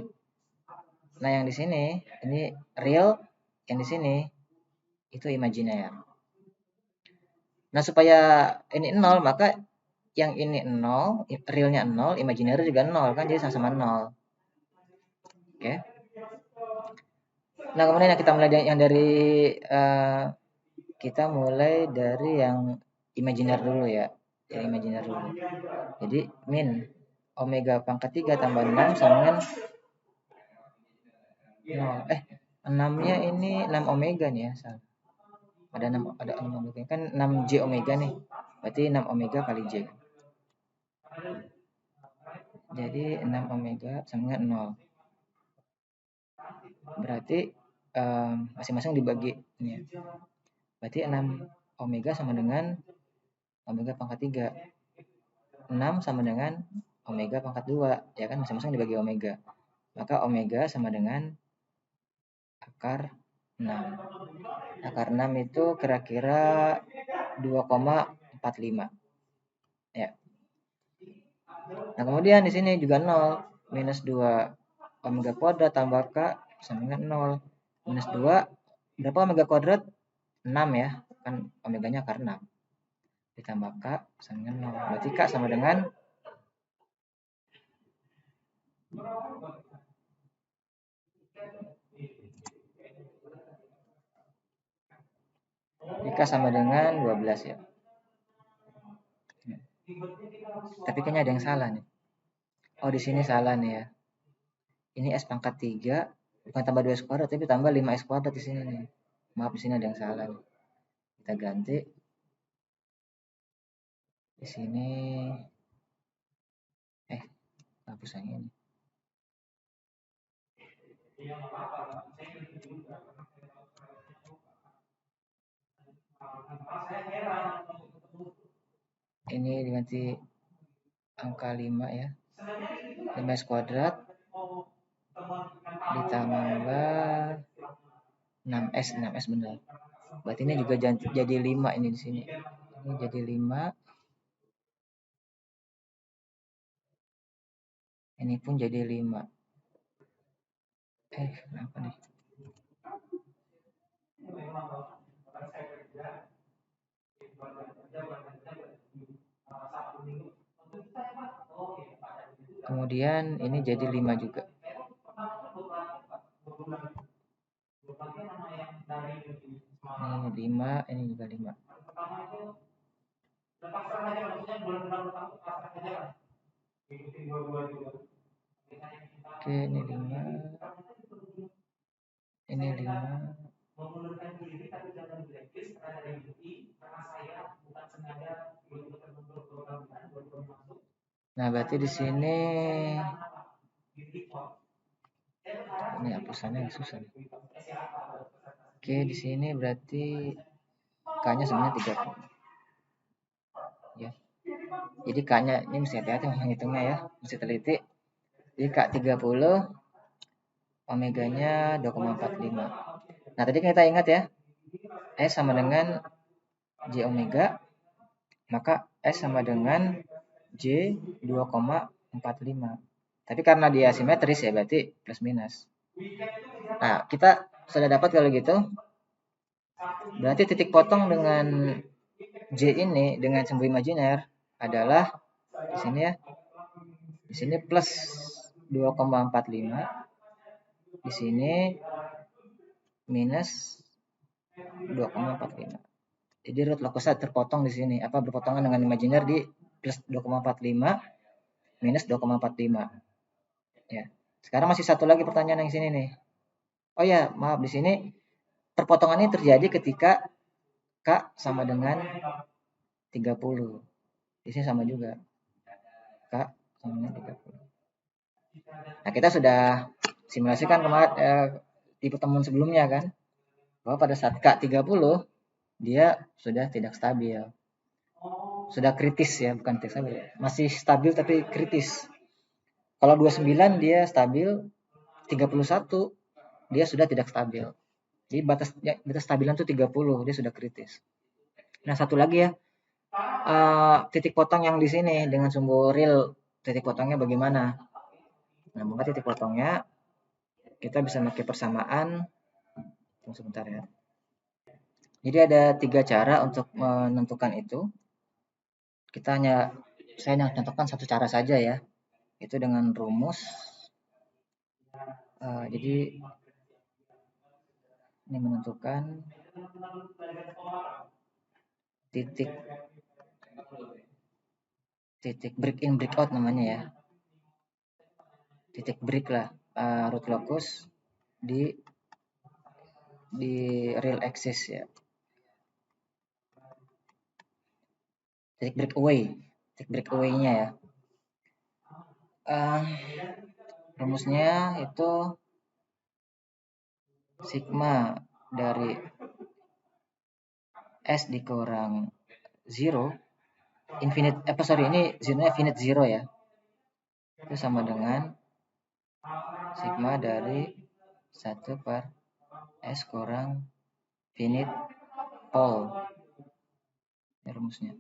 Nah, yang di sini ini real, yang di sini itu imajiner. Nah, supaya ini 0, maka yang ini 0, realnya 0, imajiner juga 0 kan, jadi sama-sama 0. Oke. Nah, kemudian kita mulai dari yang imajiner dulu ya. Yang imajiner dulu. Jadi min omega pangkat 3 tambah 6 sama dengan 0. 6-nya ini 6 omega nih ya, salah. Ada 6 omega. Kan 6J omega nih. Berarti 6 omega kali J. Jadi 6 omega sama dengan 0. Berarti masing-masing dibagi ini ya. Berarti 6 omega sama dengan omega pangkat 3. 6 sama dengan omega pangkat 2, ya kan, masing-masing dibagi omega. Maka omega sama dengan akar 6. Akar 6 itu kira-kira 2,45. Ya. Nah, kemudian di sini juga 0. Minus 2 omega kuadrat tambah K sama dengan 0. Minus 2, berapa omega kuadrat? 6 ya. Kan omeganya akar 6. Ditambah K sama dengan 0. Berarti K sama dengan K sama dengan 12 ya. Tapi kayaknya ada yang salah nih. Oh, di sini salah nih ya. Ini S pangkat 3, bukan tambah 2S kuadrat, tapi tambah 5S kuadrat di sini nih. Maaf, di sini ada yang salah nih. Kita ganti. Di sini hapus yang ini. Ini diganti angka 5 ya. 5S kuadrat ditambah 6S benar. Berarti ini juga jadi 5 ini di sini. Ini jadi 5. Ini pun jadi 5. Kenapa nih? Kemudian ini jadi 5 juga. Ini 5, ini juga 5. Oke, ini 5. Ini 5. Nah, berarti di sini ini hapusannya susah. Oke, di sini berarti K-nya sebenarnya 30. Ya. Jadi K-nya ini mesti hati-hati menghitungnya ya, mesti teliti. Jadi K 30, omeganya 2,45. Nah, tadi kita ingat ya, S sama dengan J omega, maka S sama dengan J 2,45. Tapi karena dia simetris ya, berarti plus minus. Nah, kita sudah dapat kalau gitu. Berarti titik potong dengan J ini dengan sumbu imajiner adalah di sini ya. Di sini plus 2,45. Di sini minus 2,45. Jadi root locusnya terpotong di sini. Apa berpotongan dengan imajiner di plus 2,45 minus 2,45. Ya. Sekarang masih satu lagi pertanyaan yang sini nih. Oh ya, maaf, di sini perpotongan ini terjadi ketika K sama dengan 30. Di sini sama juga. K sama dengan 30. Nah, kita sudah simulasikan kemarin di pertemuan sebelumnya kan, bahwa pada saat K 30 dia sudah tidak stabil. Sudah kritis ya, bukan tidak stabil. Masih stabil tapi kritis. Kalau 29 dia stabil, 31 dia sudah tidak stabil. Jadi batas stabilan itu 30, dia sudah kritis. Nah, satu lagi ya, titik potong yang di sini dengan sumbu real, titik potongnya bagaimana? Nah, maka titik potongnya kita bisa pakai persamaan. Tunggu sebentar ya. Jadi ada 3 cara untuk menentukan itu. Saya hanya contohkan satu cara saja ya, itu dengan rumus. Jadi ini menentukan titik break in break out namanya ya, titik break lah, root locus di real axis ya, titik break away-nya ya. Rumusnya itu sigma dari S dikurang 0, infinite, ini zero-nya finite 0 ya. Itu sama dengan sigma dari 1 per S kurang finite pol. Ini rumusnya.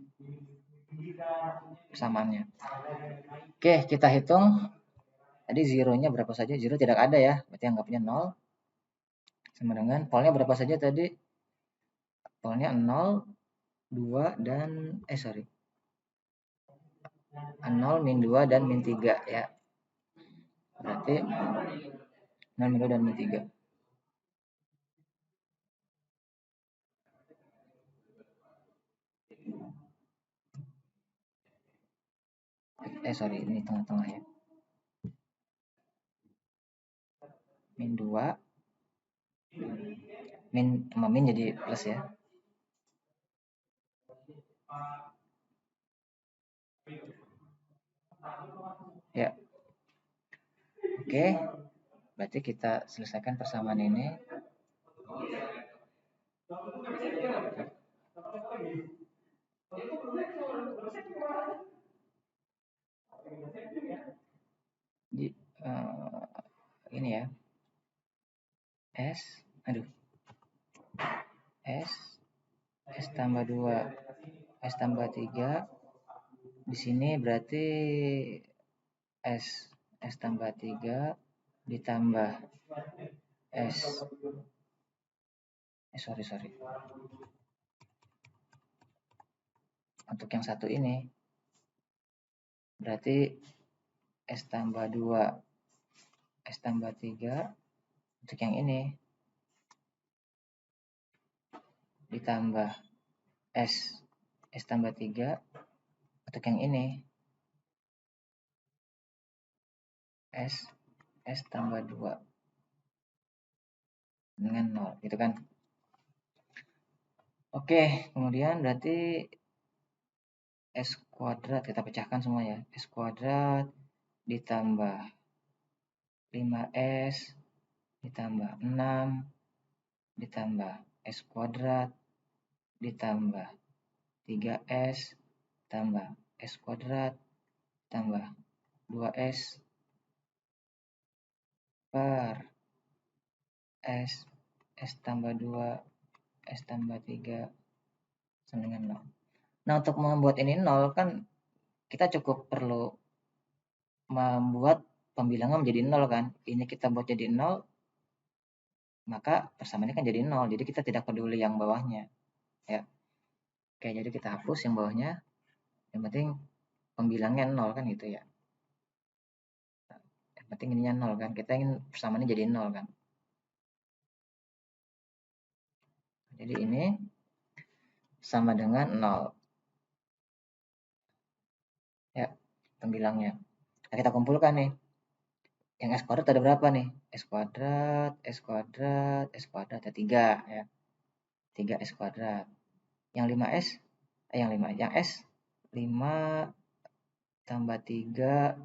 Persamaannya. Oke, kita hitung. Tadi zeronya berapa saja? Zero tidak ada ya, berarti anggapnya 0. Sama dengan polnya berapa saja tadi? Polnya 0, 2, dan 0, min 2, dan min 3 ya. Berarti 0, min 2, dan min 3. Ini tengah-tengah ya. Min 2, min jadi plus ya. Ya. Oke. Berarti kita selesaikan persamaan ini. Di, ini ya. S tambah 2, S tambah 3. Di sini berarti S tambah 3 ditambah sorry. Untuk yang satu ini berarti S tambah 2, S tambah 3. Untuk yang ini ditambah S tambah 3. Untuk yang ini S tambah 2 dengan 0 gitu kan. Oke, kemudian berarti S kuadrat kita pecahkan semua ya. S kuadrat ditambah 5S ditambah 6 ditambah S kuadrat ditambah 3S tambah S kuadrat tambah 2S per S tambah 2 S tambah 3 sama dengan 0. Nah, untuk membuat ini 0 kan kita cukup perlu membuat pembilangan menjadi 0 kan. Ini kita buat jadi 0, maka persamaannya kan jadi 0. Jadi kita tidak peduli yang bawahnya. Ya. Oke, jadi kita hapus yang bawahnya. Yang penting pembilangnya 0 kan gitu ya. Yang penting ininya 0 kan. Kita ingin persamaannya jadi 0 kan. Jadi ini sama dengan 0. Ya, pembilangnya. Nah, kita kumpulkan nih. Yang S kuadrat ada berapa nih? S kuadrat, S kuadrat, S kuadrat ada 3 ya. 3 S kuadrat. Yang 5S, yang S 5 tambah 3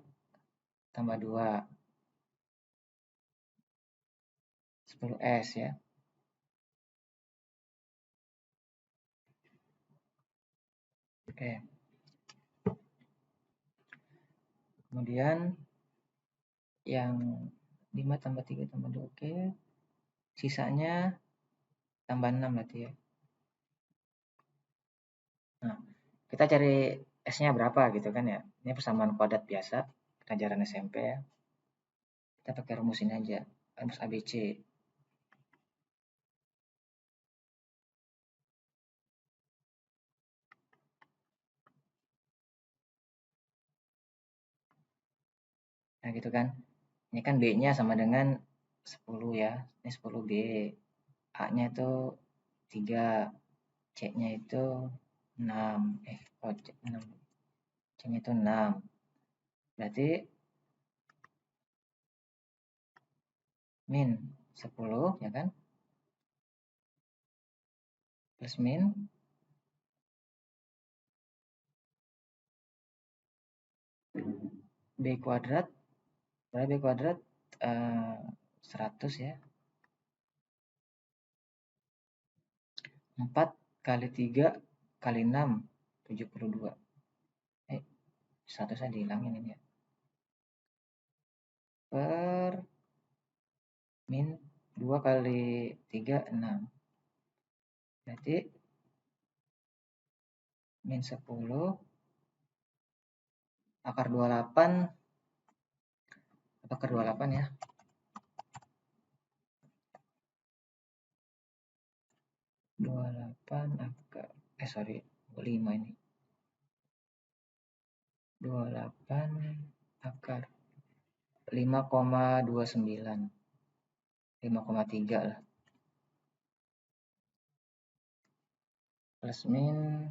tambah 2. 10S ya. Oke. Kemudian yang 5 tambah 3 tambah 2, oke. Sisanya tambah 6 berarti ya. Nah, kita cari S-nya berapa gitu kan ya. Ini persamaan kuadrat biasa, pelajaran SMP ya. Kita pakai rumus ini aja, rumus ABC. Nah, gitu kan. Ini kan B-nya sama dengan 10 ya. Ini 10B. A-nya itu 3. C-nya itu 6. C-nya itu 6. Berarti min 10 ya kan? Plus min B kuadrat. Berapa B kuadrat? 100 ya. 4 kali 3 kali 6, 72. Satu saya dihilangin ini ya. Per min 2 kali 3, 6. Berarti min 10 akar 28. Akar 28 ya. 28 akar 5 ini. 28 akar 5,29. 5,3 lah. Plus min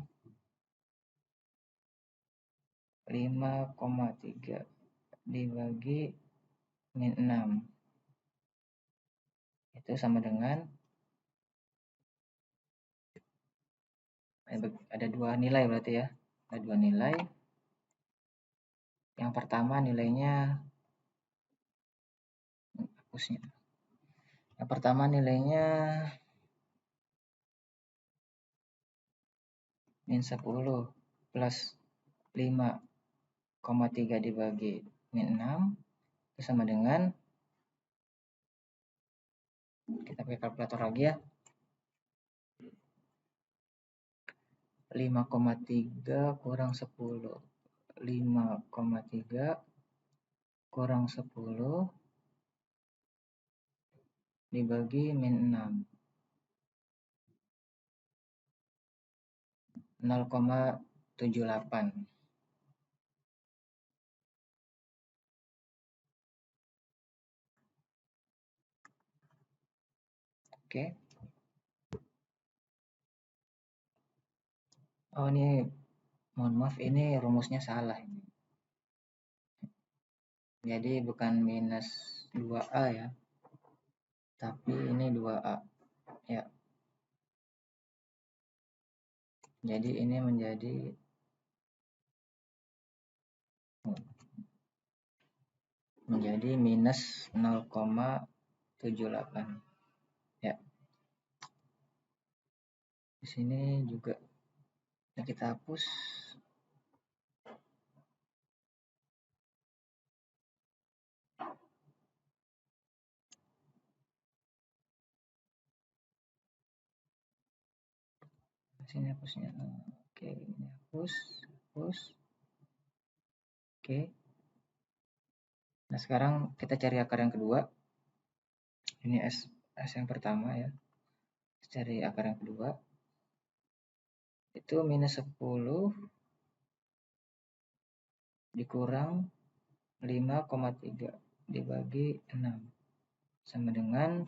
5,3 dibagi min 6. Itu sama dengan ada dua nilai berarti ya. Ada dua nilai. Yang pertama nilainya hapusnya. Yang pertama nilainya min 10 plus 5,3 dibagi min 6 itu sama dengan, kita pakai kalkulator lagi ya, 5,3 kurang 10. 5,3 kurang 10 dibagi min 6. 0,78. Oke. Oh ini mohon maaf, ini rumusnya salah ini. Jadi bukan minus 2A ya, tapi ini 2A ya. Jadi ini menjadi minus 0,78 ya. Di sini juga kita hapus. Sini hapusnya. Oke, ini hapus. Oke. Nah, sekarang kita cari akar yang kedua. Ini S yang pertama ya. Cari akar yang kedua. Itu minus 10 dikurang 5,3 dibagi 6. Sama dengan,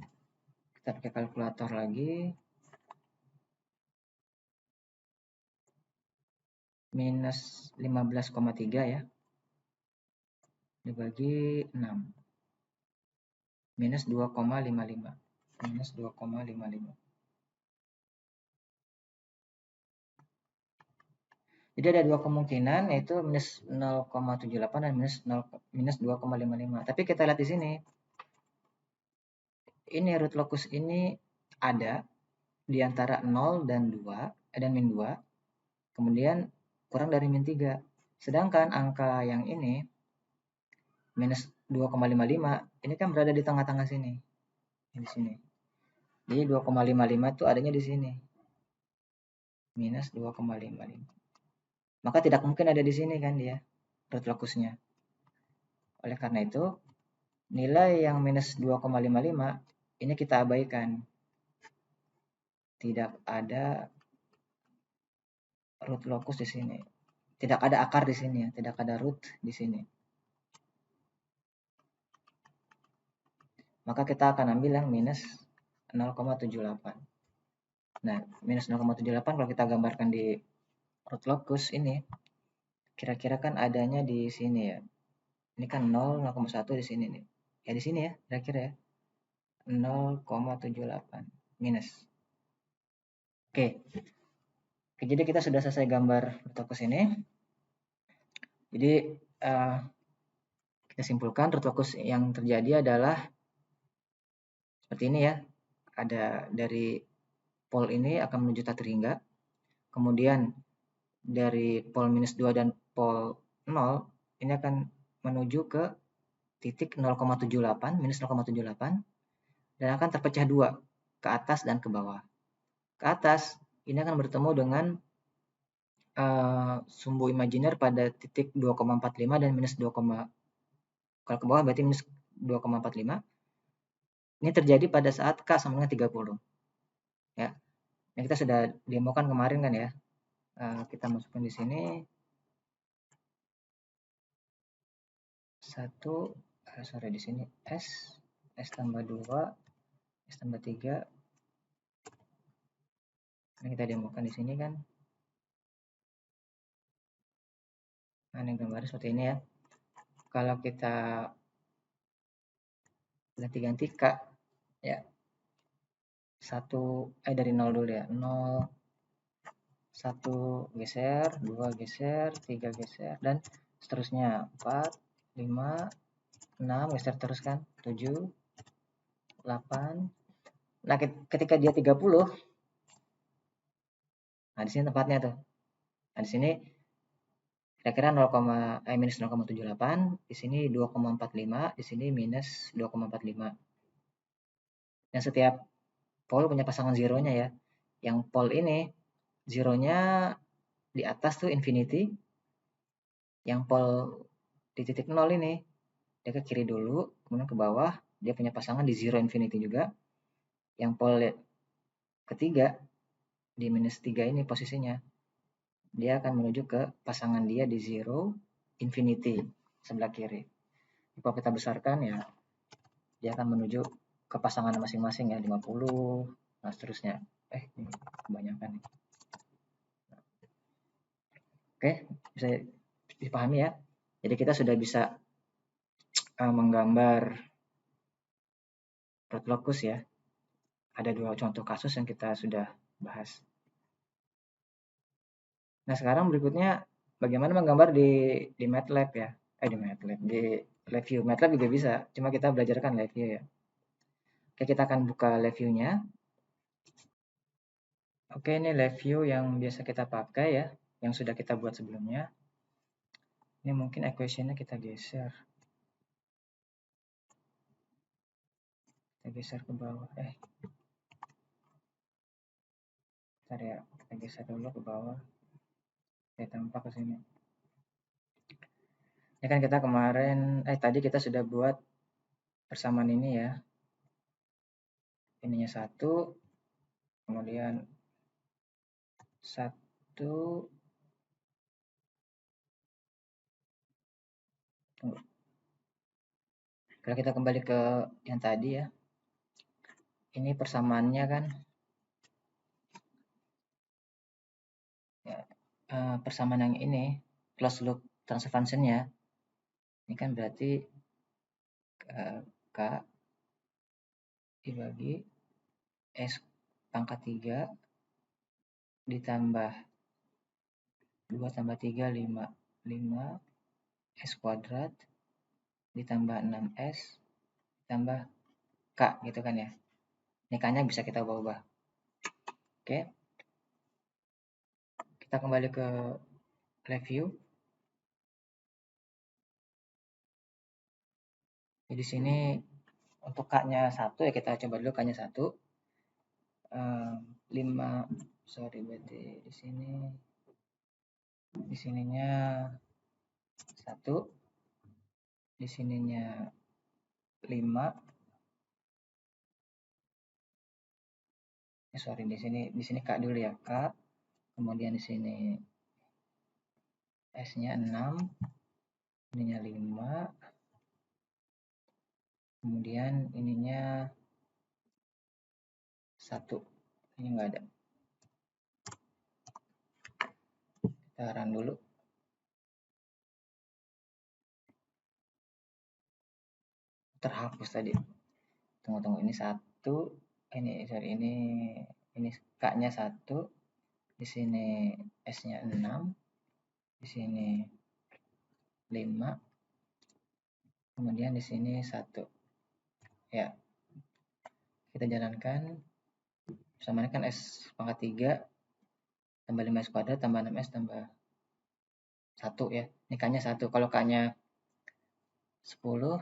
kita pakai kalkulator lagi, minus 15,3 ya, dibagi 6. Minus 2,55. Minus 2,55. Jadi ada dua kemungkinan, yaitu minus 0,78 dan minus 2,55. Tapi kita lihat di sini, ini root locus ini ada di antara 0 dan 2, dan min 2, kemudian kurang dari min 3. Sedangkan angka yang ini, minus 2,55, ini kan berada di tengah-tengah sini. Di sini. Jadi 2,55 itu adanya di sini. Minus 2,55. Maka tidak mungkin ada di sini kan dia, root locusnya. Oleh karena itu, nilai yang minus 2,55 ini kita abaikan. Tidak ada root locus di sini. Tidak ada akar di sini ya, tidak ada root di sini. Maka kita akan ambil yang minus 0,78. Nah, minus 0,78 kalau kita gambarkan di root locus ini, kira-kira kan adanya di sini ya. Ini kan 0, 0,1 di sini nih. Ya di sini ya, kira-kira ya. 0,78 minus. Oke. Jadi kita sudah selesai gambar root locus ini. Jadi kita simpulkan root locus yang terjadi adalah seperti ini ya. Ada dari pol ini akan menuju tak terhingga. Kemudian dari pol minus 2 dan pol 0 ini akan menuju ke titik 0,78 minus 0,78 dan akan terpecah dua ke atas dan ke bawah. Ke atas ini akan bertemu dengan sumbu imajiner pada titik 2,45 dan minus 2, kalau ke bawah berarti minus 2,45. Ini terjadi pada saat K sama dengan 30. Ya. Ini kita sudah demokan kemarin kan ya. Kita masukkan di sini 1, di sini S tambah 2, S tambah 3. Ini kita demokan di sini kan. Nah, ini gambarnya seperti ini ya. Kalau kita ganti-ganti K ya. Dari 0 dulu ya. 0, 1 geser, 2 geser, 3 geser, dan seterusnya. 4, 5, 6, geser terus kan. 7, 8. Nah, ketika dia 30, nah di sini tempatnya tuh. Nah, di sini kira-kira minus 0,78, di sini 2,45, di sini minus 2,45. Dan setiap pol punya pasangan zeronya ya. Yang pol ini zeronya di atas tuh infinity. Yang pol di titik 0 ini dia ke kiri dulu, kemudian ke bawah, dia punya pasangan di zero infinity juga. Yang pol ketiga di minus 3 ini posisinya, dia akan menuju ke pasangan dia di zero infinity sebelah kiri. Kalau kita besarkan ya, dia akan menuju ke pasangan masing-masing ya, 50, nah seterusnya. Ini kebanyakan nih. Oke, bisa dipahami ya. Jadi kita sudah bisa menggambar root locus ya. Ada 2 contoh kasus yang kita sudah bahas. Nah, sekarang berikutnya bagaimana menggambar di MATLAB ya. Di LabVIEW. MATLAB juga bisa, cuma kita belajarkan LabVIEW ya. Oke, kita akan buka LabVIEW-nya. Oke, ini LabVIEW yang biasa kita pakai ya, yang sudah kita buat sebelumnya. Ini mungkin equation-nya kita geser. Kita geser ke bawah. Bentar ya, kita geser dulu ke bawah. Saya tampak ke sini. Ini kan kita kemarin, tadi kita sudah buat persamaan ini ya. Ininya 1, kemudian 1, tunggu. Kalau kita kembali ke yang tadi ya, ini persamaannya kan ya, persamaan yang ini closed loop transfer function-nya ini kan berarti K dibagi S pangkat 3 ditambah 2 tambah 3, 5 S kuadrat ditambah 6S ditambah K gitu kan ya. Ini K-nya bisa kita ubah-ubah. Oke. Kita kembali ke review. Jadi di sini untuk K-nya 1 ya, kita coba dulu K-nya 1. 5, berarti di sininya 1, di sininya 5. Di sini K dulu ya, K. Kemudian di sini S-nya 6, ininya 5. Kemudian ininya 1. Ini enggak ada. Kita run dulu. Terhapus tadi. Tunggu, ini 1. Ini K-nya 1. Di sini S-nya 6. Di sini 5. Kemudian di sini 1. Ya. Kita jalankan. Sama ini kan S pangkat 3 tambah 5S kuadrat tambah 6S tambah 1 ya. Ini K-nya 1. Kalau K-nya 10,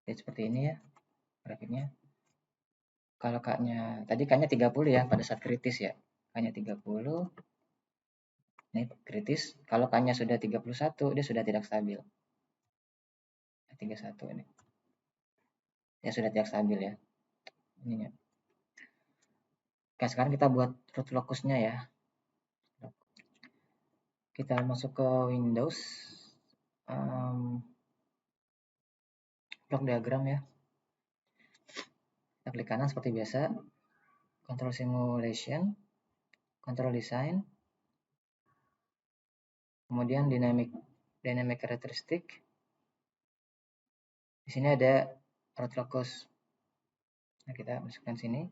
ya seperti ini ya grafiknya. Kalau K-nya, tadi K-nya 30 ya pada saat kritis ya. K-nya 30, ini kritis. Kalau K-nya sudah 31, dia sudah tidak stabil. 31 ini. Ya sudah tidak stabil ya. Ininya. Oke, sekarang kita buat root locusnya ya. Kita masuk ke Windows. Block diagram ya. Kita klik kanan seperti biasa. Control Simulation. Control Design. Kemudian Dynamic Characteristic. Di sini ada root locus. Nah, kita masukkan sini.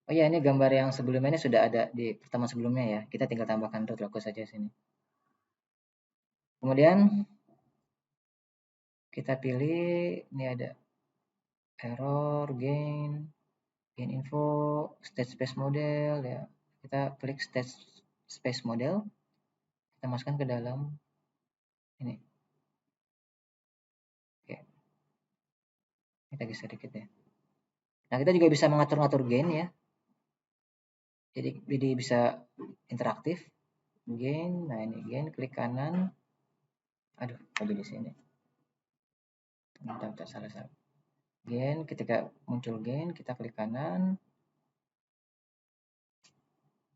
Oh iya, ini gambar yang sebelumnya ini sudah ada di pertemuan sebelumnya ya. Kita tinggal tambahkan root locus saja sini. Kemudian kita pilih, ini ada error, gain info, state space model ya. Kita klik state space model. Kita masukkan ke dalam ini. Oke. Kita geser sedikit ya. Nah, kita juga bisa mengatur-ngatur gain ya. Jadi bisa interaktif. Gain, nah ini gain, klik kanan. Aduh, kok jadi sini. Bentar, salah. Gain, ketika muncul gain, kita klik kanan.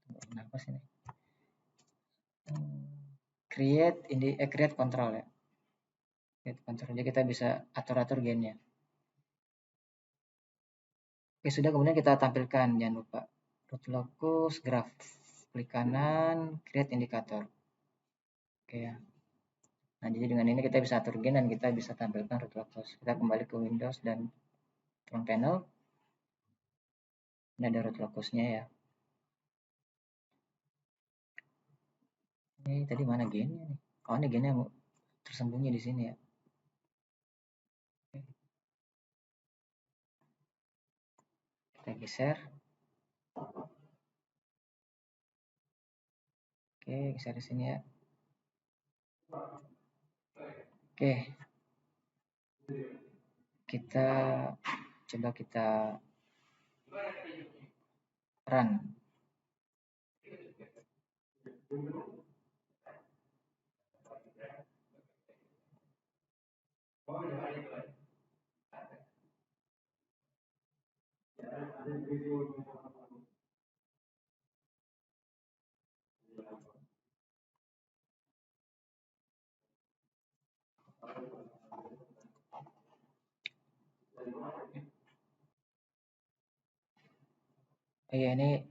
Kenapa sih ini? Create control ya. Create control, jadi kita bisa atur-atur gainnya. Oke, sudah, kemudian kita tampilkan, jangan lupa. Root locus, graph. Klik kanan, create indicator. Oke ya. Nah, jadi dengan ini kita bisa atur gain dan kita bisa tampilkan root locus. Kita kembali ke Windows dan front panel. Ini ada root locusnya ya. Ini tadi mana gainnya nih? Oh, ini gainnya tersembunyi di sini ya. Kita geser. Oke, geser di sini ya. Oke. Kita coba kita run. Oh iya, ini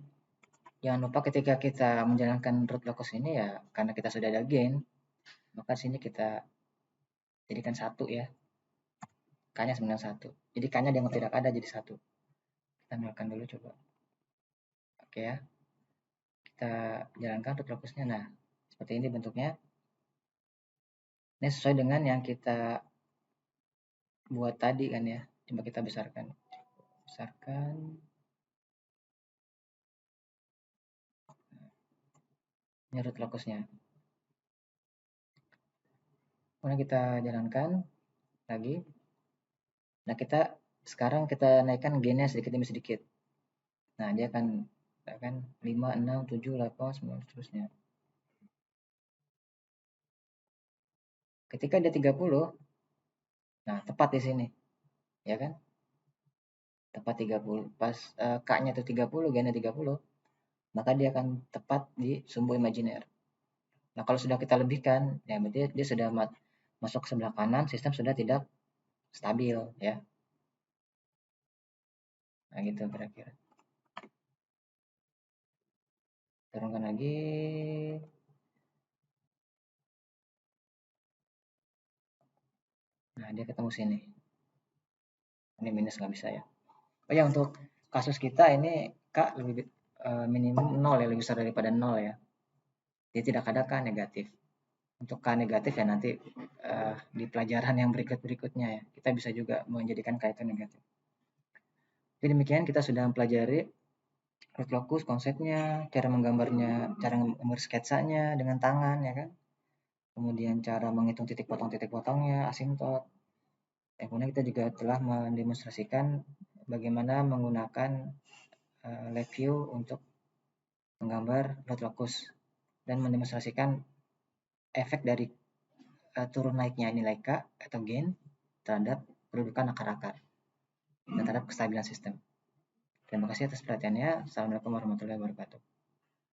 jangan lupa ketika kita menjalankan root locus ini ya, karena kita sudah ada gain, maka sini kita jadikan 1 ya. K-nya sebenarnya 1. Jadi K-nya dianggap tidak ada, jadi 1. Kita nolkan dulu coba. Oke ya. Kita jalankan root locusnya. Nah, seperti ini bentuknya. Ini sesuai dengan yang kita buat tadi kan ya. Coba kita besarkan. Besarkan. Ini root locusnya. Kemudian kita jalankan lagi. Nah, sekarang kita naikkan gainnya sedikit demi sedikit. Nah, dia akan 5, 6, 7, 8, 9, seterusnya. Ketika dia 30, nah tepat di sini. Ya kan? Tepat 30. Pas K-nya itu 30, gainnya 30, maka dia akan tepat di sumbu imajiner. Nah, kalau sudah kita lebihkan, ya berarti dia sudah masuk ke sebelah kanan, sistem sudah tidak stabil ya. Nah, gitu kira-kira. Turunkan lagi. Nah, dia ketemu sini. Ini minus nggak bisa ya. Oh ya, untuk kasus kita ini K lebih minimum 0 ya, lebih besar daripada 0 ya. Dia tidak ada K negatif. Untuk K negatif ya nanti di pelajaran yang berikutnya ya. Kita bisa juga menjadikan K itu negatif. Jadi demikian kita sudah mempelajari root locus konsepnya, cara menggambarnya, cara menggambar sketsanya dengan tangan ya kan. Kemudian cara menghitung titik potongnya, asymptot. Kemudian kita juga telah mendemonstrasikan bagaimana menggunakan live view untuk menggambar root locus dan mendemonstrasikan efek dari turun naiknya nilai K atau gain terhadap kedudukan akar-akar dan terhadap kestabilan sistem. Terima kasih atas perhatiannya. Assalamualaikum warahmatullahi wabarakatuh.